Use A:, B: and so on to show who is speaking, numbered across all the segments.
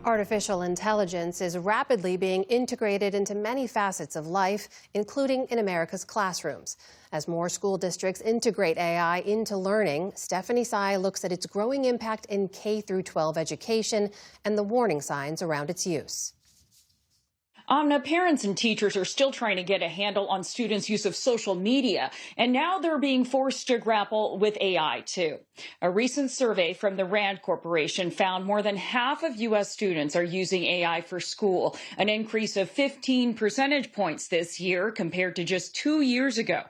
A: Artificial intelligence is rapidly being integrated into many facets of life, including in America's classrooms. As more school districts integrate AI into learning, Stephanie Sy looks at its growing impact in K through 12 education and the warning signs around its use.
B: Amna, parents and teachers are still trying to get a handle on students' use of social media, and now they're being forced to grapple with AI too. A recent survey from the RAND Corporation found more than half of U.S. students are using AI for school, an increase of 15 percentage points this year compared to just 2 years ago.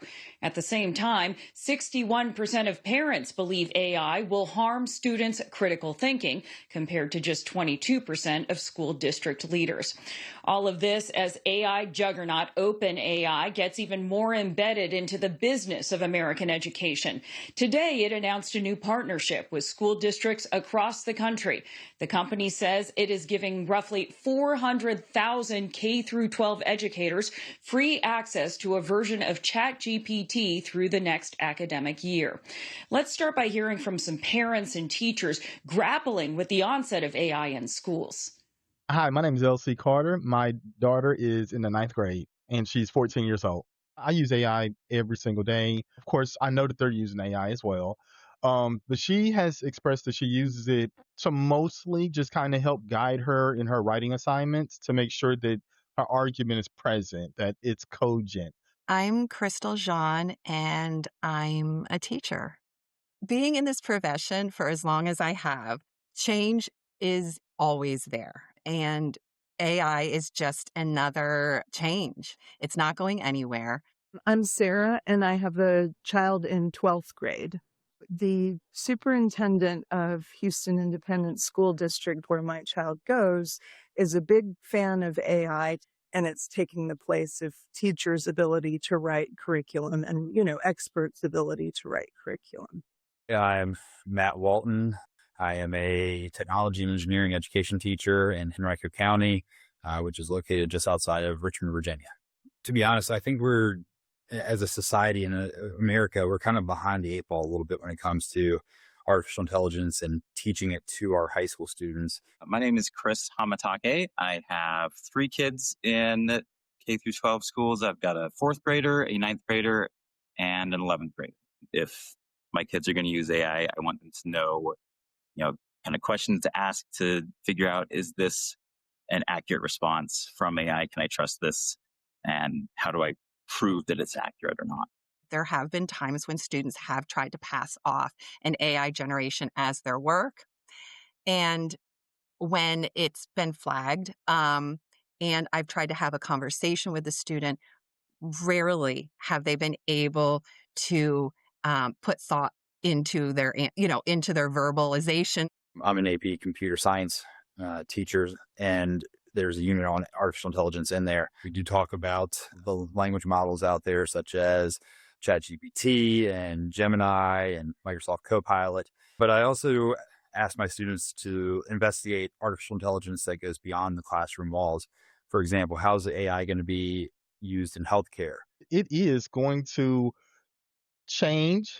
B: At the same time, 61% of parents believe AI will harm students' critical thinking, compared to just 22% of school district leaders. All of this as AI juggernaut OpenAI gets even more embedded into the business of American education. Today, it announced a new partnership with school districts across the country. The company says it is giving roughly 400,000 K through 12 educators free access to a version of ChatGPT through the next academic year. Let's start by hearing from some parents and teachers grappling with the onset of AI in schools.
C: Hi, my name is Elsie Carter. My daughter is in the ninth grade and she's 14 years old. I use AI every single day. Of course, I know that they're using AI as well. But she has expressed that she uses it to mostly just kind of help guide her in her writing assignments to make sure that her argument is present, that it's cogent.
D: I'm Crystal Jean, and I'm a teacher. Being in this profession for as long as I have, change is always there. And AI is just another change. It's not going anywhere.
E: I'm Sarah, and I have a child in 12th grade. The superintendent of Houston Independent School District, where my child goes, is a big fan of AI. And it's taking the place of teachers' ability to write curriculum and, experts' ability to write curriculum.
F: I'm Matt Walton. I am a technology and engineering education teacher in Henrico County, which is located just outside of Richmond, Virginia. To be honest, I think we're, as a society in America, we're kind of behind the eight ball a little bit when it comes to artificial intelligence and teaching it to our high school students.
G: My name is Chris Hamatake. I have 3 kids in K through 12 schools. I've got a 4th grader, a 9th grader, and an 11th grader. If my kids are going to use AI, I want them to know, kind of questions to ask to figure out, is this an accurate response from AI? Can I trust this? And how do I prove that it's accurate or not?
D: There have been times when students have tried to pass off an AI generation as their work. And when it's been flagged, and I've tried to have a conversation with the student, rarely have they been able to put thought into their, into their verbalization.
F: I'm an AP computer science teacher, and there's a unit on artificial intelligence in there. We do talk about the language models out there, such as ChatGPT and Gemini and Microsoft Copilot. But I also ask my students to investigate artificial intelligence that goes beyond the classroom walls. For example, how's the AI going to be used in healthcare?
C: It is going to change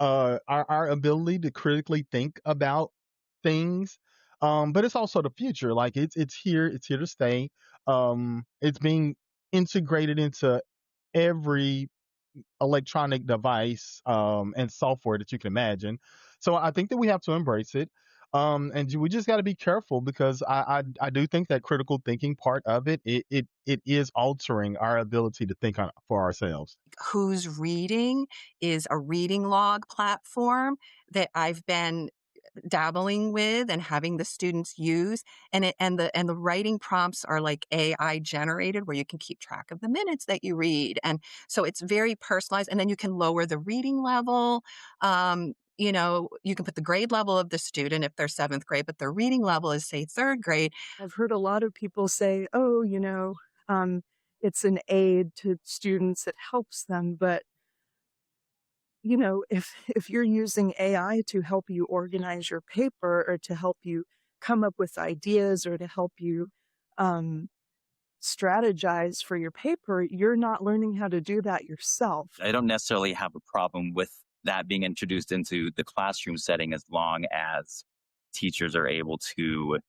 C: our ability to critically think about things. But it's also the future. Like it's here to stay. It's being integrated into every electronic device and software that you can imagine. So I think that we have to embrace it. And we just got to be careful because I do think that critical thinking part of it is altering our ability to think for ourselves.
D: Who's Reading is a reading log platform that I've been dabbling with and having the students use, and the writing prompts are like AI generated, where you can keep track of the minutes that you read, and so it's very personalized. And then you can lower the reading level. You can put the grade level of the student if they're 7th grade, but their reading level is, say, 3rd grade.
E: I've heard a lot of people say, oh, it's an aid to students, it helps them. But, if you're using AI to help you organize your paper or to help you come up with ideas or to help you strategize for your paper, you're not learning how to do that yourself.
G: I don't necessarily have a problem with that being introduced into the classroom setting as long as teachers are able to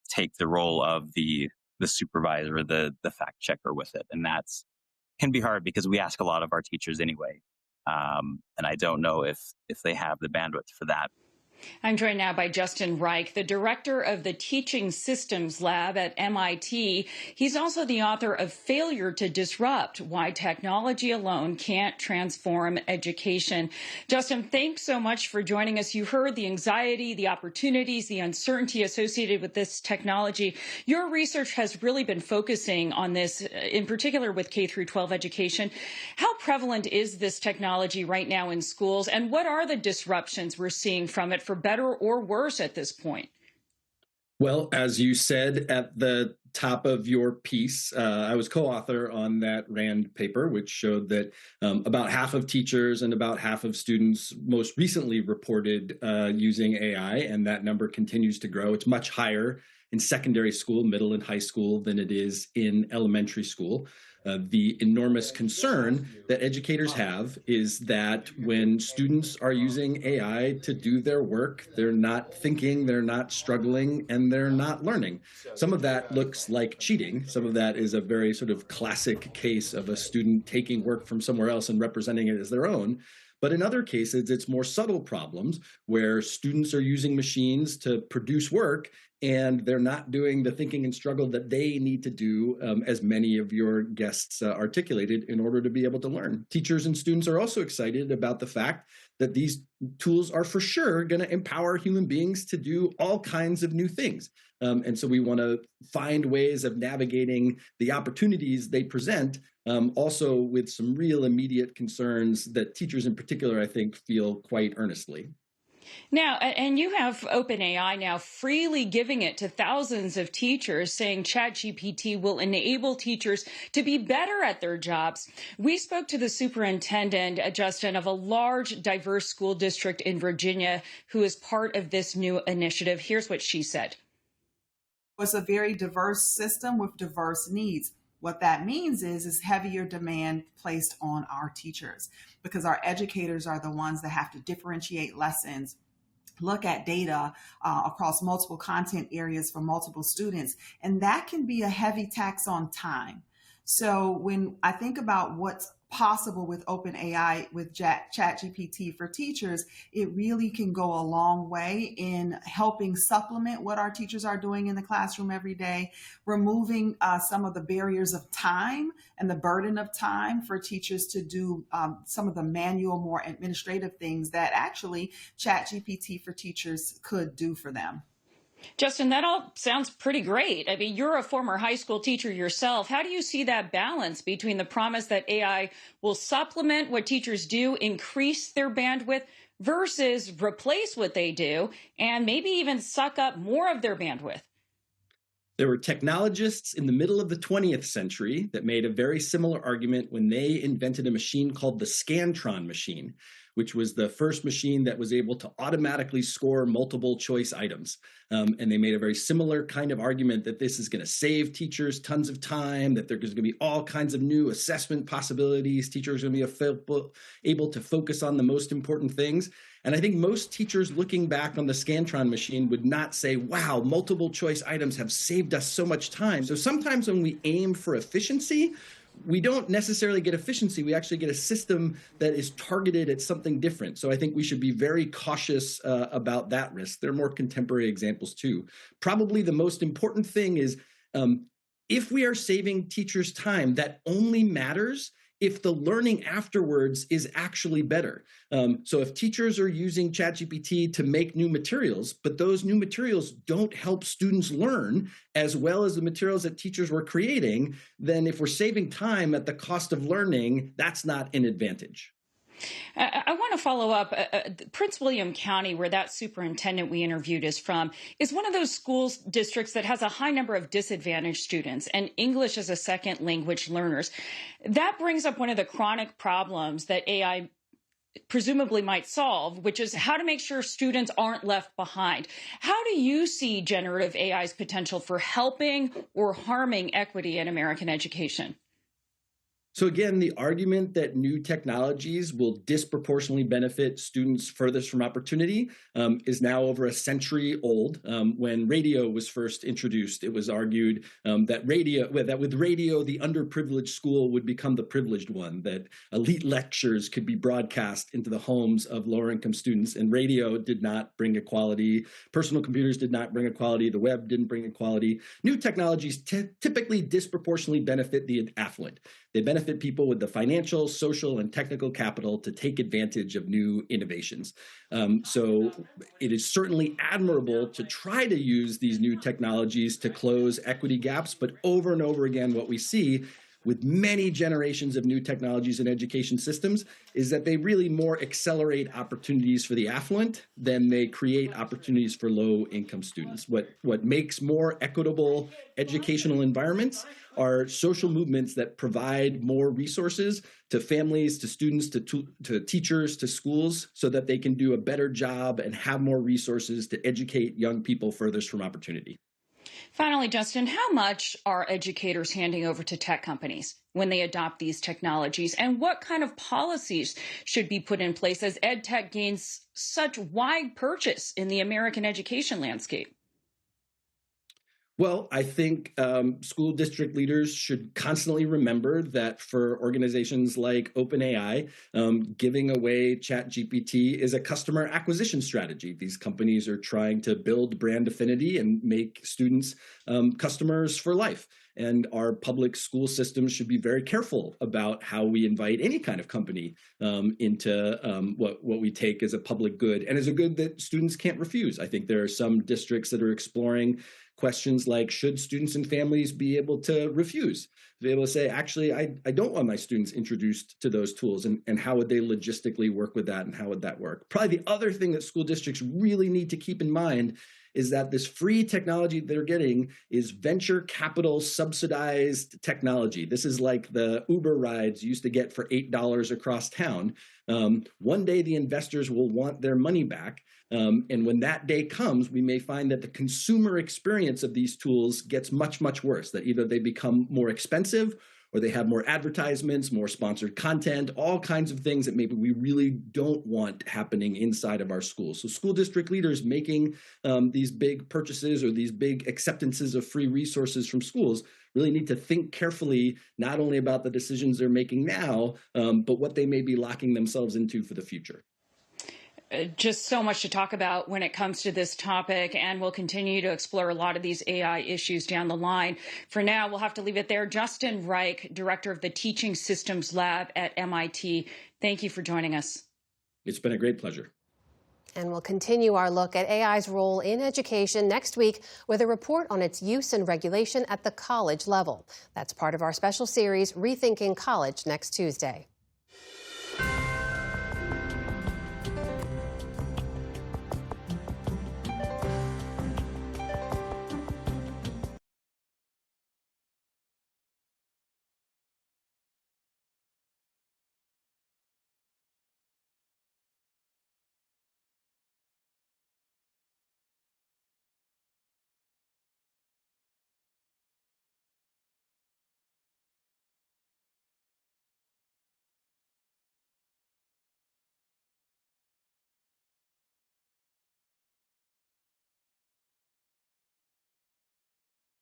G: take the role of the supervisor, the fact checker with it. And that's can be hard because we ask a lot of our teachers anyway. And I don't know if they have the bandwidth for that.
B: I'm joined now by Justin Reich, the director of the Teaching Systems Lab at MIT. He's also the author of Failure to Disrupt: Why Technology Alone Can't Transform Education. Justin, thanks so much for joining us. You heard the anxiety, the opportunities, the uncertainty associated with this technology. Your research has really been focusing on this, in particular with K through 12 education. How prevalent is this technology right now in schools, and what are the disruptions we're seeing from it, for better or worse at this point?
H: Well, as you said at the top of your piece, I was co-author on that RAND paper, which showed that about half of teachers and about half of students most recently reported using AI, and that number continues to grow. It's much higher in secondary school, middle and high school than it is in elementary school. The enormous concern that educators have is that when students are using AI to do their work, they're not thinking, they're not struggling, and they're not learning. Some of that looks like cheating. Some of that is a very sort of classic case of a student taking work from somewhere else and representing it as their own. But in other cases, it's more subtle problems where students are using machines to produce work and they're not doing the thinking and struggle that they need to do, as many of your guests articulated, in order to be able to learn. Teachers and students are also excited about the fact that these tools are for sure going to empower human beings to do all kinds of new things. And so we want to find ways of navigating the opportunities they present, also with some real immediate concerns that teachers in particular, I think, feel quite earnestly.
B: Now, and you have OpenAI now freely giving it to thousands of teachers, saying ChatGPT will enable teachers to be better at their jobs. We spoke to the superintendent, Justin, of a large, diverse school district in Virginia who is part of this new initiative. Here's what she said.
I: It's a very diverse system with diverse needs. What that means is heavier demand placed on our teachers, because our educators are the ones that have to differentiate lessons, look at data across multiple content areas for multiple students. And that can be a heavy tax on time. So when I think about what's possible with OpenAI, with ChatGPT for teachers, it really can go a long way in helping supplement what our teachers are doing in the classroom every day, removing some of the barriers of time and the burden of time for teachers to do some of the manual, more administrative things that actually ChatGPT for teachers could do for them.
B: Justin, that all sounds pretty great. I mean, you're a former high school teacher yourself. How do you see that balance between the promise that AI will supplement what teachers do, increase their bandwidth, versus replace what they do, and maybe even suck up more of their bandwidth?
H: There were technologists in the middle of the 20th century that made a very similar argument when they invented a machine called the Scantron machine, which was the first machine that was able to automatically score multiple choice items. And they made a very similar kind of argument that this is going to save teachers tons of time, that there's going to be all kinds of new assessment possibilities. Teachers are going to be able to focus on the most important things. And I think most teachers looking back on the Scantron machine would not say, wow, multiple choice items have saved us so much time. So sometimes when we aim for efficiency, we don't necessarily get efficiency. We actually get a system that is targeted at something different. So I think we should be very cautious about that risk. There are more contemporary examples too. Probably the most important thing is if we are saving teachers time, that only matters if the learning afterwards is actually better. So if teachers are using ChatGPT to make new materials, but those new materials don't help students learn as well as the materials that teachers were creating, then if we're saving time at the cost of learning, that's not an advantage.
B: I want to follow up. Prince William County, where that superintendent we interviewed is from, is one of those school districts that has a high number of disadvantaged students and English as a second language learners. That brings up one of the chronic problems that AI presumably might solve, which is how to make sure students aren't left behind. How do you see generative AI's potential for helping or harming equity in American education?
H: So again, the argument that new technologies will disproportionately benefit students furthest from opportunity is now over a century old. When radio was first introduced, it was argued that with radio, the underprivileged school would become the privileged one, that elite lectures could be broadcast into the homes of lower income students, and radio did not bring equality. Personal computers did not bring equality. The web didn't bring equality. New technologies typically disproportionately benefit the affluent. They benefit people with the financial, social, and technical capital to take advantage of new innovations. So it is certainly admirable to try to use these new technologies to close equity gaps, but over and over again, what we see with many generations of new technologies in education systems is that they really more accelerate opportunities for the affluent than they create opportunities for low-income students. What makes more equitable educational environments are social movements that provide more resources to families, to students, to teachers, to schools, so that they can do a better job and have more resources to educate young people furthest from opportunity.
B: Finally, Justin, how much are educators handing over to tech companies when they adopt these technologies? And what kind of policies should be put in place as ed tech gains such wide purchase in the American education landscape?
H: Well, I think school district leaders should constantly remember that for organizations like OpenAI, giving away ChatGPT is a customer acquisition strategy. These companies are trying to build brand affinity and make students customers for life. And our public school systems should be very careful about how we invite any kind of company into what we take as a public good and as a good that students can't refuse. I think there are some districts that are exploring questions like, should students and families be able to refuse? Be able to say, actually, I don't want my students introduced to those tools, and how would they logistically work with that, and how would that work? Probably the other thing that school districts really need to keep in mind is that this free technology they're getting is venture capital subsidized technology. This is like the Uber rides you used to get for $8 across town. One day the investors will want their money back. And when that day comes, we may find that the consumer experience of these tools gets much, much worse, that either they become more expensive or they have more advertisements, more sponsored content, all kinds of things that maybe we really don't want happening inside of our schools. So school district leaders making these big purchases or these big acceptances of free resources from schools really need to think carefully, not only about the decisions they're making now, but what they may be locking themselves into for the future.
B: Just so much to talk about when it comes to this topic, and we'll continue to explore a lot of these AI issues down the line. For now, we'll have to leave it there. Justin Reich, director of the Teaching Systems Lab at MIT, thank you for joining us.
H: It's been a great pleasure.
A: And we'll continue our look at AI's role in education next week with a report on its use and regulation at the college level. That's part of our special series, Rethinking College, next Tuesday.